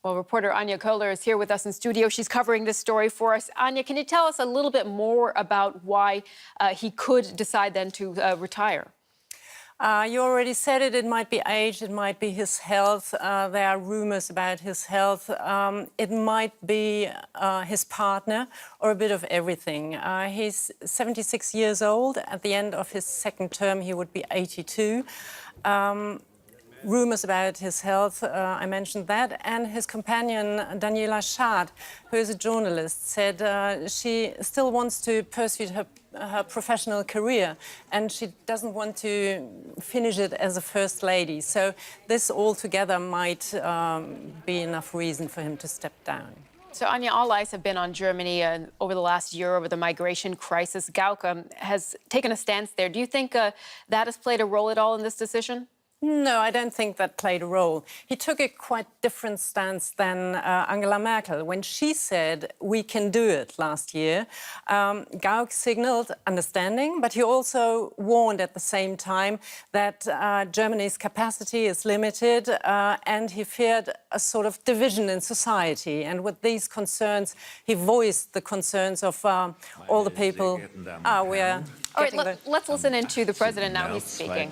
Well, reporter Anja Köhler is here with us in studio. She's covering this story for us. Anja, can you tell us a little bit more about why he could decide then to retire? You already said it. It might be age, it might be his health. There are rumors about his health. It might be his partner or a bit of everything. He's 76 years old. At the end of his second term, he would be 82. Rumors about his health, I mentioned that, and his companion, Daniela Schad, who is a journalist, said she still wants to pursue her professional career and she doesn't want to finish it as a first lady. So this altogether might be enough reason for him to step down. So, Anja, all eyes have been on Germany over the last year over the migration crisis. Gauck has taken a stance there. Do you think that has played a role at all in this decision? No, I don't think that played a role. He took a quite different stance than Angela Merkel. When she said, we can do it last year, Gauck signaled understanding, but he also warned at the same time that Germany's capacity is limited and he feared a sort of division in society. And with these concerns, he voiced the concerns of all the people. All right, let's listen into the president now. He's speaking.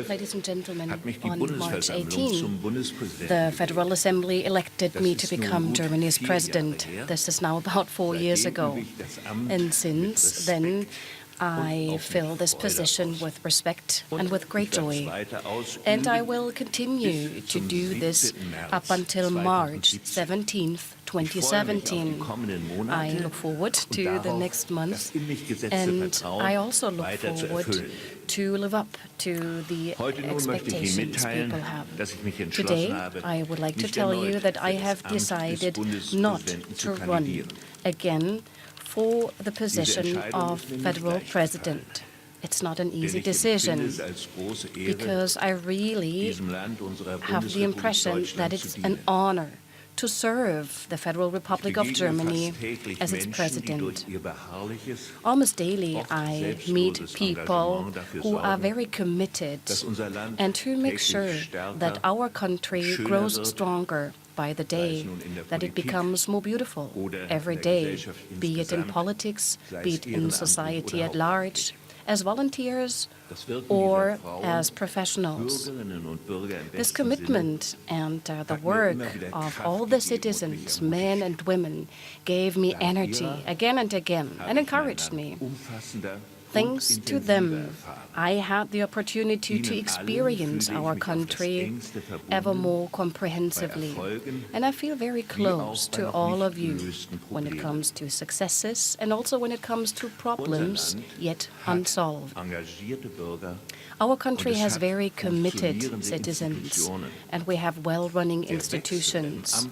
Ladies and gentlemen, on March 18, the Federal Assembly elected me to become Germany's president. This is now about 4 years ago. And since then, I fill this position with respect and with great joy. And I will continue to do this up until March 17th, 2017. I look forward to the next month, and I also look forward to live up to the expectations people have. Today, I would like to tell you that I have decided not to run again for the position of federal president. It's not an easy decision, because I really have the impression that it's an honor to serve the Federal Republic of Germany as its president. Almost daily, I meet people who are very committed and who make sure that our country grows stronger by the day, that it becomes more beautiful every day, be it in politics, be it in society at large, as volunteers or as professionals. This commitment and the work of all the citizens, men and women, gave me energy again and again and encouraged me. Thanks to them, I had the opportunity to experience our country ever more comprehensively. And I feel very close to all of you when it comes to successes and also when it comes to problems yet unsolved. Our country has very committed citizens, and we have well-running institutions.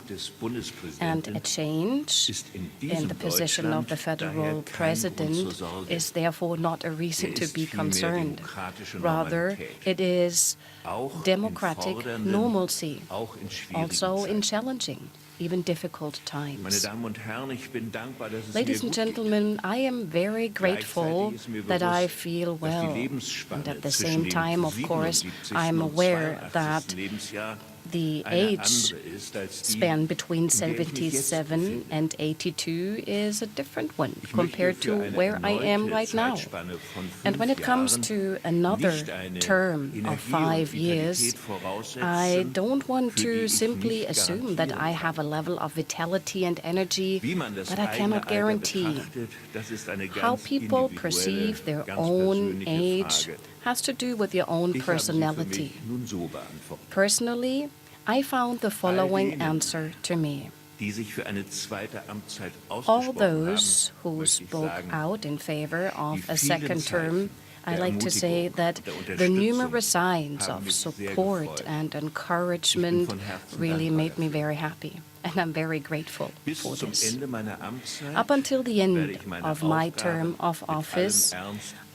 And a change in the position of the federal president is therefore not a reason to be concerned. Rather, it is democratic normalcy, also in challenging, even difficult times. Ladies and gentlemen, I am very grateful that I feel well. And at the same time, of course, I am aware that the age span between 77 and 82 is a different one compared to where I am right now. And when it comes to another term of 5 years, I don't want to simply assume that I have a level of vitality and energy that I cannot guarantee. How people perceive their own age has to do with your own personality. Personally, I found the following answer to me. All those who spoke out in favor of a second term, I like to say that the numerous signs of support and encouragement really made me very happy. And I'm very grateful for this. Up until the end of my term of office,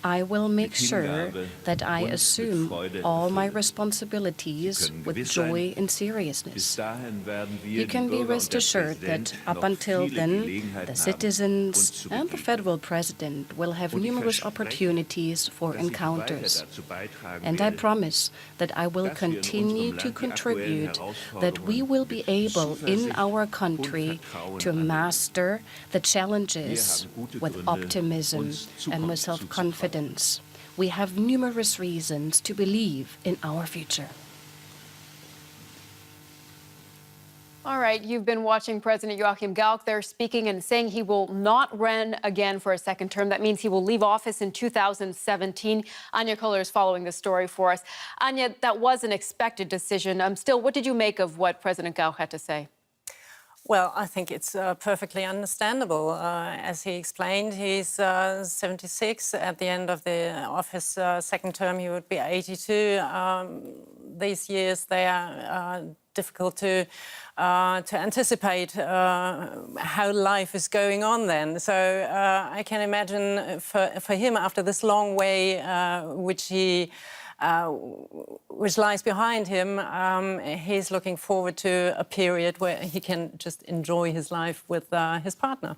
I will make sure that I assume all my responsibilities with joy and seriousness. You can be rest assured that up until then, the citizens and the federal president will have numerous opportunities for encounters. And I promise that I will continue to contribute, that we will be able in our country to master the challenges with optimism and with self-confidence. We have numerous reasons to believe in our future. All right, you've been watching President Joachim Gauck there speaking and saying he will not run again for a second term. That means he will leave office in 2017. Anja Koller is following the story for us. Anja, that was an expected decision. Still, what did you make of what President Gauck had to say? Well, I think it's perfectly understandable. As he explained, he's 76. At the end of his second term, he would be 82. These years, they are difficult to anticipate how life is going on then. So I can imagine for him, after this long way, which lies behind him, he's looking forward to a period where he can just enjoy his life with his partner.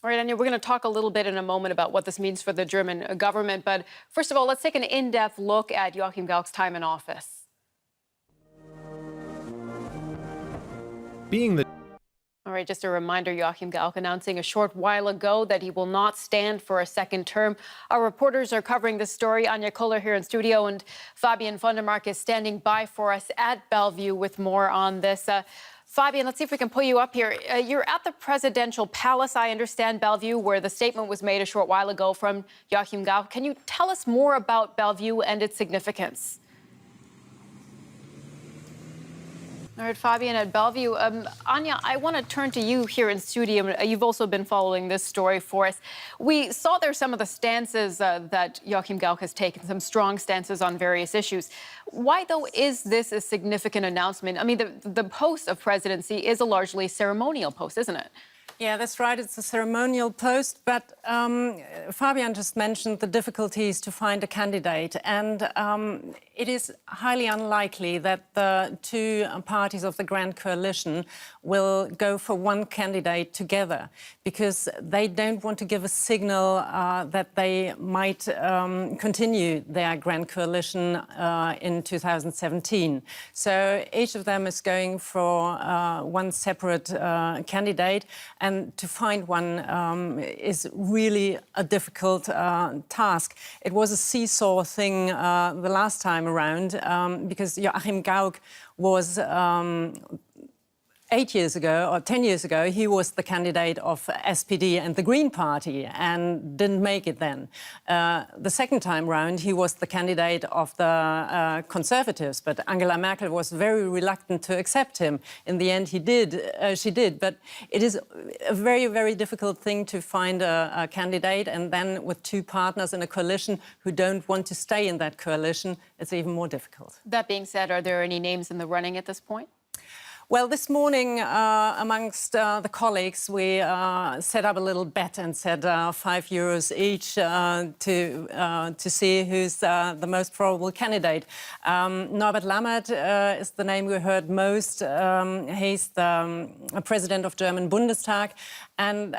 All right, Anja, we're going to talk a little bit in a moment about what this means for the German government. But first of all, let's take an in-depth look at Joachim Gauck's time in office. All right, just a reminder, Joachim Gauck announcing a short while ago that he will not stand for a second term. Our reporters are covering this story. Anja Koller here in studio, and Fabian von der Mark is standing by for us at Bellevue with more on this. Fabian, let's see if we can pull you up here. You're at the presidential palace, I understand, Bellevue, where the statement was made a short while ago from Joachim Gauck. Can you tell us more about Bellevue and its significance? All right, Fabian at Bellevue. Anja, I want to turn to you here in studio. You've also been following this story for us. We saw there some of the stances that Joachim Gauck has taken, some strong stances on various issues. Why, though, is this a significant announcement? I mean, the post of presidency is a largely ceremonial post, isn't it? Yeah, that's right. It's a ceremonial post, but Fabian just mentioned the difficulties to find a candidate, and it is highly unlikely that the two parties of the Grand Coalition will go for one candidate together, because they don't want to give a signal that they might continue their Grand Coalition in 2017. So each of them is going for one separate candidate, and to find one is really a difficult task. It was a seesaw thing the last time around, because Joachim Gauck was 8 years ago, or 10 years ago, he was the candidate of SPD and the Green Party and didn't make it then. The second time round, he was the candidate of the Conservatives, but Angela Merkel was very reluctant to accept him. In the end, she did. But it is a very, very difficult thing to find a candidate, and then with two partners in a coalition who don't want to stay in that coalition, it's even more difficult. That being said, are there any names in the running at this point? Well, this morning, amongst the colleagues, we set up a little bet and said €5 each to see who's the most probable candidate. Norbert Lammert is the name we heard most. He's the president of German Bundestag. And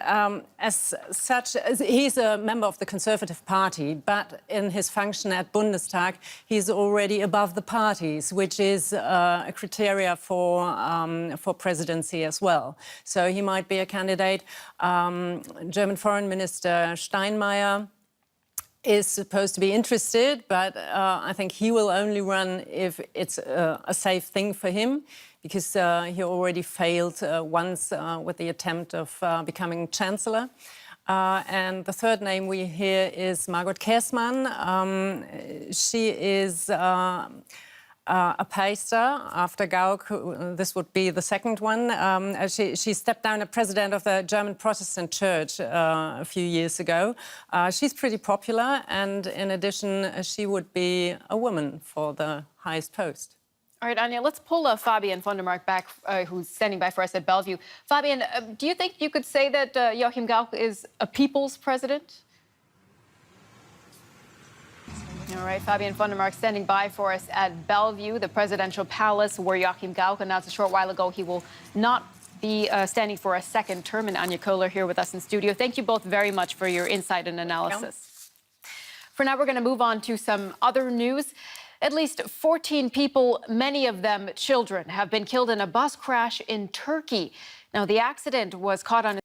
as such, he's a member of the Conservative Party, but in his function at Bundestag, he's already above the parties, which is a criteria for presidency as well. So he might be a candidate. German Foreign Minister Steinmeier is supposed to be interested, but I think he will only run if it's a safe thing for him, because he already failed once with the attempt of becoming chancellor. And the third name we hear is Margot Kersmann. She is a pastor after Gauck. This would be the second one. She stepped down as president of the German Protestant Church a few years ago. She's pretty popular, and in addition, she would be a woman for the highest post. All right, Anja, let's pull Fabian von der Mark back, who's standing by for us at Bellevue. Fabian, do you think you could say that Joachim Gauck is a people's president? All right, Fabian Fundermark standing by for us at Bellevue, the presidential palace, where Joachim Gauck announced a short while ago he will not be standing for a second term. And Anja Kohler here with us in studio. Thank you both very much for your insight and analysis. For now, we're going to move on to some other news. At least 14 people, many of them children, have been killed in a bus crash in Turkey. Now, the accident was caught on